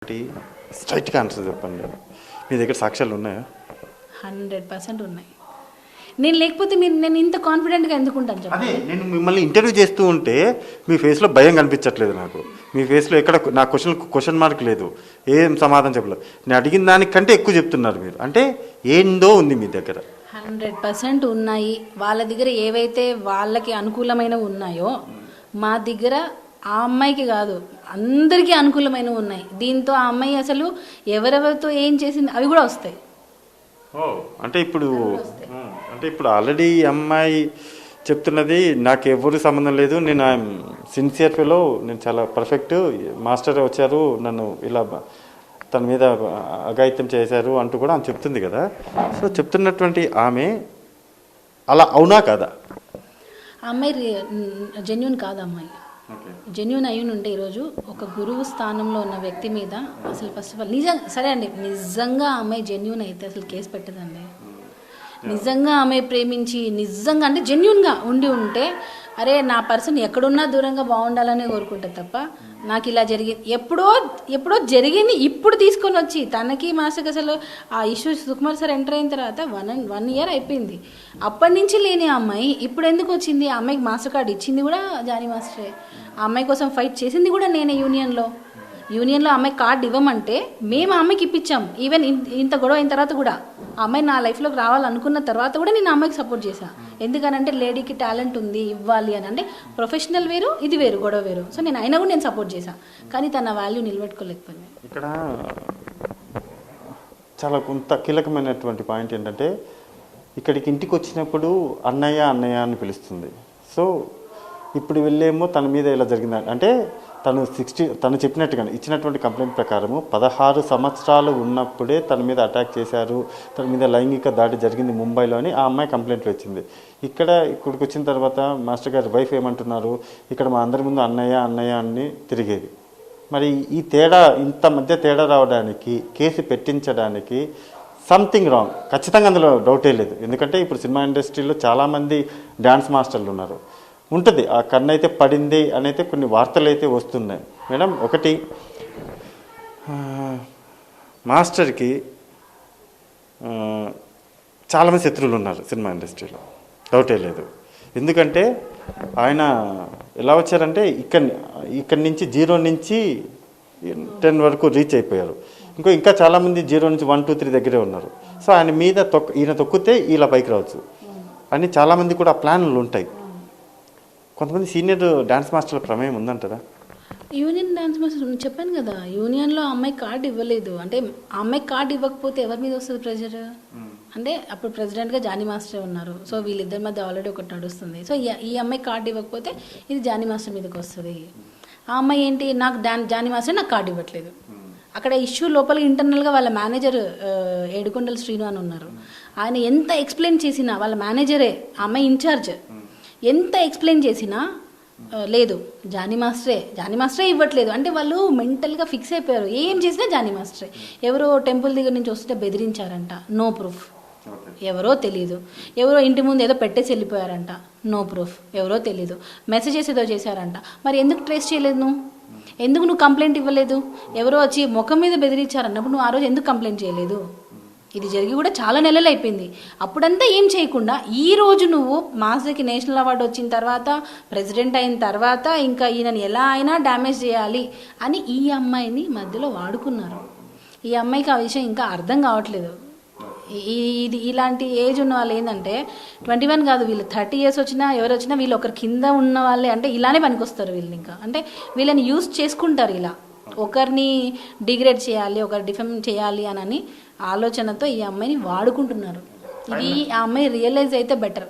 ఒకటి స్ట్రైట్గా ఆన్సర్ చెప్పండి. మీ దగ్గర సాక్ష్యాలు ఉన్నాయా? 100% ఉన్నాయి. నేను లేకపోతే నేను ఇంత కాన్ఫిడెంట్గా ఎందుకుంటాను చెప్పండి. అదే నేను మిమ్మల్ని ఇంటర్వ్యూ చేస్తూ ఉంటే మీ ఫేస్లో భయం కనిపించట్లేదు నాకు. మీ ఫేస్లో ఎక్కడ నా క్వశ్చన్ మార్క్ లేదు, ఏం సమాధానం చెప్పలేదు. నేను అడిగిన దానికంటే ఎక్కువ చెప్తున్నారు మీరు. అంటే ఏందో ఉంది మీ దగ్గర. 100% ఉన్నాయి. వాళ్ళ దగ్గర ఏవైతే వాళ్ళకి అనుకూలమైనవి ఉన్నాయో మా దగ్గర ఆ అమ్మాయికి కాదు అందరికీ అనుకూలమైనవి ఉన్నాయి. దీంతో ఆ అమ్మాయి అసలు ఎవరెవరితో ఏం చేసింది అవి కూడా వస్తాయి. అంటే ఇప్పుడు ఆల్రెడీ అమ్మాయి చెప్తున్నది నాకు ఎవరు సంబంధం లేదు, నేను ఐఎమ్ సిన్సియర్ ఫెలో, నేను చాలా పర్ఫెక్ట్, మాస్టర్ వచ్చారు నన్ను ఇలా తన మీద అఘాయిత్యం చేశారు అంటూ కూడా ఆమె చెప్తుంది కదా. సో చెప్తున్నటువంటి ఆమె అలా అవునా కాదా? ఆ అమ్మాయి జెన్యూన్ కాదు. అమ్మాయి జెన్యూన్ అయ్యి ఉంటే ఈరోజు ఒక గురువు స్థానంలో ఉన్న వ్యక్తి మీద అసలు ఫస్ట్ ఆఫ్ ఆల్ సరే అండి, నిజంగా అమ్మాయి జెన్యూన్ అయితే అసలు కేసు పెట్టదండి. నిజంగా ఆమె ప్రేమించి నిజంగా అంటే జెన్యూన్గా ఉంటే అరే నా పర్సన్ ఎక్కడున్నా దూరంగా బాగుండాలనే కోరుకుంటుంది తప్ప నాకు ఇలా జరిగింది ఎప్పుడో జరిగింది ఇప్పుడు తీసుకొని వచ్చి తనకి మాస్టర్కి అసలు ఆ ఇష్యూ సుకుమార్ సార్ ఎంటర్ అయిన తర్వాత 1 year అయిపోయింది. అప్పటి నుంచి లేని ఆ అమ్మాయి ఇప్పుడు ఎందుకు వచ్చింది? ఆ అమ్మాయికి మాస్టర్ కార్డు ఇచ్చింది కూడా జానీ మాస్టరే. ఆ అమ్మాయి కోసం ఫైట్ చేసింది కూడా నేనే యూనియన్లో అమ్మాయి కార్డు ఇవ్వమంటే మేము ఆ అమ్మాయికి ఇప్పించాం. ఈవెన్ ఇంత గొడవ అయిన తర్వాత కూడా ఆ అమ్మాయి నా లైఫ్లోకి రావాలనుకున్న తర్వాత కూడా నేను ఆ అమ్మాయికి సపోర్ట్ చేశాను. ఎందుకనంటే లేడీకి టాలెంట్ ఉంది ఇవ్వాలి అని, అంటే ప్రొఫెషనల్ వేరు ఇది వేరు గొడవ వేరు. సో నేను అయినా కూడా నేను సపోర్ట్ చేశాను, కానీ తన వాల్యూ నిలబెట్టుకోలేకపోయింది. ఇక్కడ చాలా కొంత కీలకమైనటువంటి పాయింట్ ఏంటంటే ఇక్కడికి ఇంటికి వచ్చినప్పుడు అన్నయ్య అని పిలుస్తుంది. సో ఇప్పుడు వెళ్ళేమో తన మీద ఇలా జరిగింది అంటే తను చెప్పినట్టుగానే ఇచ్చినటువంటి కంప్లైంట్ ప్రకారము 16 సంవత్సరాలు ఉన్నప్పుడే తన మీద అటాక్ చేశారు, తన మీద లైంగిక దాడి జరిగింది ముంబైలో అని ఆ అమ్మాయి కంప్లైంట్లో వచ్చింది. ఇక్కడికి వచ్చిన తర్వాత మాస్టర్ గారి వైఫ్ ఏమంటున్నారు, ఇక్కడ మా అందరి ముందు అన్నయ్య అని తిరిగేది. మరి ఈ ఇంత మధ్య తేడా రావడానికి, కేసు పెట్టించడానికి సంథింగ్ రాంగ్ ఖచ్చితంగా అందులో డౌటే లేదు. ఎందుకంటే ఇప్పుడు సినిమా ఇండస్ట్రీలో చాలామంది డ్యాన్స్ మాస్టర్లు ఉన్నారు. ఉంటుంది ఆ కన్ను అయితే పడింది అని అయితే కొన్ని వార్తలు అయితే వస్తున్నాయి మేడం. ఒకటి మాస్టర్కి చాలామంది శత్రువులు ఉన్నారు సినిమా ఇండస్ట్రీలో, డౌటే లేదు. ఎందుకంటే ఆయన ఎలా వచ్చారంటే ఇక్కడి నుంచి 0 నుంచి 10 వరకు రీచ్ అయిపోయారు. ఇంకా చాలామంది 0 నుంచి 1, 2, 3 దగ్గరే ఉన్నారు. సో ఆయన మీద ఈయన తొక్కితే ఇలా పైకి రావచ్చు అని చాలామంది కూడా ప్లాన్లు ఉంటాయి. కొంతమంది సీనియర్ డ్యాన్స్ మాస్టర్ల ప్రమేయం ఉందంటారా? యూనియన్ డ్యాన్స్ మాస్టర్ చెప్పాను కదా, యూనియన్లో అమ్మాయి కార్డు ఇవ్వలేదు అంటే ఆ అమ్మాయి కార్డు ఇవ్వకపోతే ఎవరి మీద వస్తుంది ప్రెషర్? అంటే అప్పుడు ప్రెసిడెంట్గా జానీ మాస్టరే ఉన్నారు. సో వీళ్ళిద్దరి మధ్య ఆల్రెడీ ఒకటి నడుస్తుంది. సో ఈ అమ్మాయి కార్డు ఇవ్వకపోతే ఇది జానీ మాస్టర్ మీదకి వస్తుంది. ఆ అమ్మాయి ఏంటి, నాకు జానీ మాస్టర్ నాకు కార్డు ఇవ్వట్లేదు. అక్కడ ఇష్యూ లోపల ఇంటర్నల్గా వాళ్ళ మేనేజర్ ఏడుకొండల శ్రీను అని ఉన్నారు. ఆయన ఎంత ఎక్స్ప్లెయిన్ చేసినా వాళ్ళ మేనేజరే ఆ అమ్మాయి ఇన్ఛార్జ్ ఎంత ఎక్స్ప్లెయిన్ చేసినా లేదు జానీ మాస్టరే ఇవ్వట్లేదు. అంటే వాళ్ళు మెంటల్గా ఫిక్స్ అయిపోయారు, ఏం చేసినా జానీ మాస్టరే. ఎవరో టెంపుల్ దగ్గర నుంచి వస్తుంటే బెదిరించారంట, నో ప్రూఫ్. ఎవరో తెలీదు. ఎవరో ఇంటి ముందు ఏదో పెట్టేసి వెళ్ళిపోయారంట, నో ప్రూఫ్. ఎవరో తెలీదు. మెసేజెస్ ఏదో చేశారంట, మరి ఎందుకు ట్రేస్ చేయలేదు నువ్వు? ఎందుకు నువ్వు కంప్లైంట్ ఇవ్వలేదు? ఎవరో వచ్చి ముఖం మీద బెదిరించారన్నప్పుడు నువ్వు ఆ రోజు ఎందుకు కంప్లైంట్ చేయలేదు? ఇది జరిగి కూడా చాలా నెలలు అయిపోయింది. అప్పుడంతా ఏం చేయకుండా ఈ రోజు నువ్వు మాస్టర్కి నేషనల్ అవార్డు వచ్చిన తర్వాత, ప్రెసిడెంట్ అయిన తర్వాత ఇంకా ఈయనని ఎలా అయినా డ్యామేజ్ చేయాలి అని ఈ అమ్మాయిని మధ్యలో వాడుకున్నారు. ఈ అమ్మాయికి ఆ విషయం ఇంకా అర్థం కావట్లేదు. ఇది ఇలాంటి ఏజ్ ఉన్న వాళ్ళు ఏంటంటే 21 కాదు, వీళ్ళు 30 years వచ్చినా ఎవరు వచ్చినా వీళ్ళు ఒకరి కింద ఉన్న వాళ్ళే అంటే ఇలానే పనికొస్తారు. వీళ్ళు ఇంకా అంటే వీళ్ళని యూజ్ చేసుకుంటారు, ఇలా ఒకరిని డిగ్రేడ్ చేయాలి, ఒకరు డిఫెమ్ చేయాలి అని ఆలోచనతో ఈ అమ్మాయిని వాడుకుంటున్నారు. ఇది ఆ అమ్మాయి రియలైజ్ అయితే బెటర్.